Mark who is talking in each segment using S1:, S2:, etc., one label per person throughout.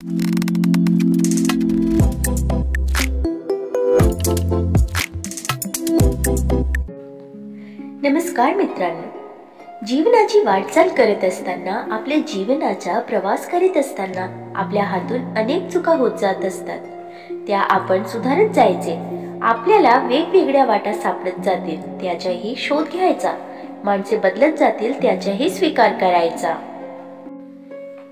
S1: नमस्कार मित्रांनो, जीवनाची वाटचाल करत असताना, आपल्या जीवनाचा प्रवास करीत असताना आपल्या हातून अनेक चुका होत जात असतात. त्या आपण सुधारत जायचे. आपल्याला वेगवेगळ्या वाटा सापडत जातील, त्याचाही शोध घ्यायचा. माणसे बदलत जातील, त्याचाही स्वीकार करायचा.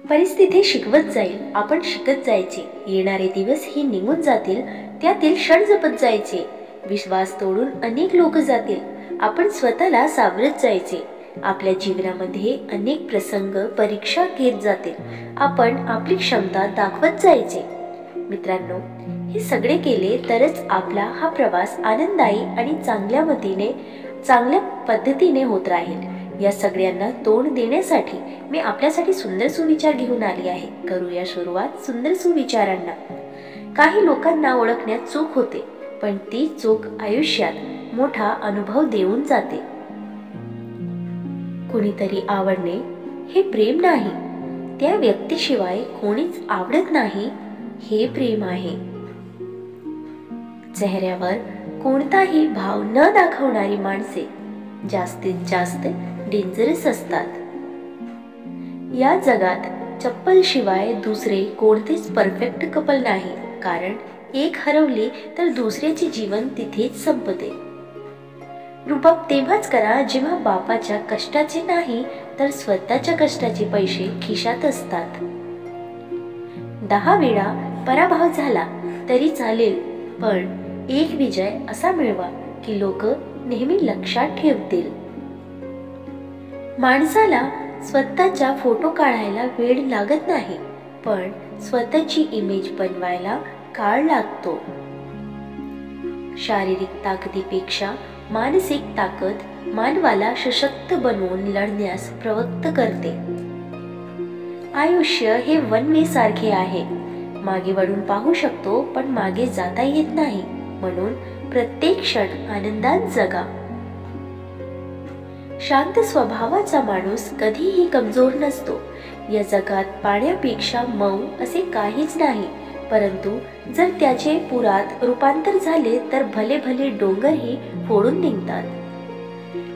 S1: परिस्थिती शिकवत जाईल, आपण शिकत जायचे. येणारे दिवस ही निघून जातील, त्यातील क्षण जपत जायचे. विश्वास तोडून अनेक लोक जातील, आपण स्वतःला सावरत जायचे. आपल्या जीवनामध्ये अनेक प्रसंग परीक्षा घेत जातील, आपण आपली क्षमता दाखवत जायचे. मित्रांनो, हे सगळे केले तरच आपला हा प्रवास आनंददायी आणि चांगल्या पद्धतीने होत राहील. या सगळ्यांना तोंड देण्यासाठी मी आपल्यासाठी सुंदर सुविचार घेऊन आली आहे. करूया सुरुवात सुंदर सुविचारांना. काही लोकांना ओळखण्यात चूक होते, पण ती चूक आयुष्यात मोठा अनुभव देऊन जाते. कुणीतरी आवडणे हे प्रेम नाही, त्या व्यक्तीशिवाय कोणीच आवडत नाही हे प्रेम आहे. चेहऱ्यावर कोणताही भाव न दाखवणारी माणसे जास्तीत जास्त डेंजरस असतात. या जगात चप्पल शिवाय दुसरे कोणतेच परफेक्ट कपल नाही, कारण एक हरवली तर दुसऱ्याचे जीवन तिथेच संपते. रुबाब तेव्हाच करा जेव्हा बापाच्या कष्टाचे नाही तर स्वतःच्या कष्टाचे पैसे खिशात असतात. 10 वेळा पराभव झाला तरी चालेल, पण एक विजय असा मिळवा की लोक नेहमी लक्षात ठेवतील. माणसाला स्वतःचा फोटो काढायला वेळ लागत नाही, पण स्वतःची इमेज बनवायला काळ लागतो. शारीरिक ताकदीपेक्षा मानसिक ताकद मानवाला सशक्त बनवून लढण्यास प्रवृत्त करते. आयुष्य हे वन वे सारखे आहे. मागे वळून पाहू शकतो, पण मागे जाता येत नाही. म्हणून प्रत्येक क्षण आनंदात जगा. शांत स्वभावाचा माणूस कधीही कमजोर नसतो. या जगात पाण्यापेक्षा मऊ असे काहीच नाही, परंतु जर त्याचे पुरात रूपांतर झाले तर भले भले डोंगरही फोडून निघतात.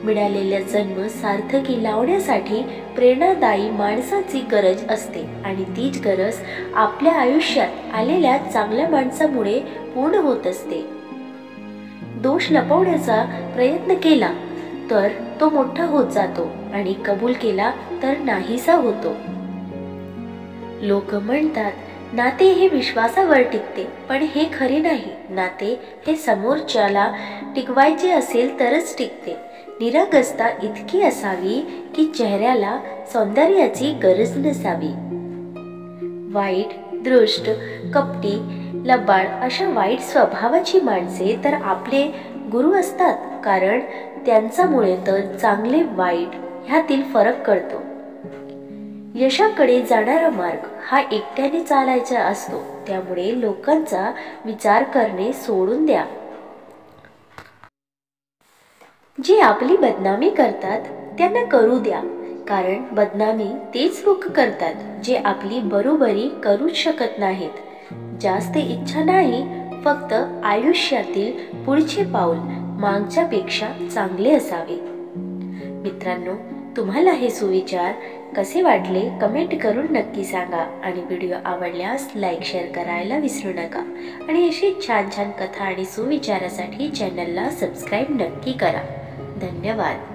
S1: मिळालेला जन्म सार्थकी लावण्यासाठी प्रेरणादायी माणसाची गरज असते, आणि तीच गरज आपल्या आयुष्यात आलेल्या चांगल्या माणसामुळे पूर्ण होत असते. दोष लपवण्याचा प्रयत्न केला तर तो मोठा होत जातो, आणि कबूल केला तर नाहीसा होतो. लोक म्हणतात नाते हे विश्वासावर टिकते, पण हे खरे नाही. नाते हे समोरच्याला टिकवायचे असेल तरच टिकते. निरागसता इतकी असावी की चेहऱ्याला सौंदर्याची गरज नसावी. वाईट, दृष्ट, कपटी, लबाड अशा वाईट स्वभावाची माणसे तर आपले गुरु असतात, कारण त्यांच्यामुळे तर चांगले वाईट ह्यातील फरक कळतो. यशाकडे जाणारा मार्ग हा एकट्याने चालायचा असतो, त्यामुळे लोकांचा विचार करणे सोडून द्या. जे आपली बदनामी करतात त्यांना करू द्या, कारण बदनामी तेच लोक करतात जे आपली बरोबरी करूच शकत नाहीत. जास्त इच्छा नाही, फक्त आयुष्यातील पुढचे पाऊल मागच्यापेक्षा चांगले असावे. मित्रांनो, तुम्हाला हे सुविचार कसे वाटले कमेंट करून नक्की सांगा, आणि व्हिडिओ आवडल्यास लाईक शेअर करायला विसरू नका. आणि अशी छान छान कथा आणि सुविचारासाठी चॅनलला सबस्क्राईब नक्की करा. धन्यवाद.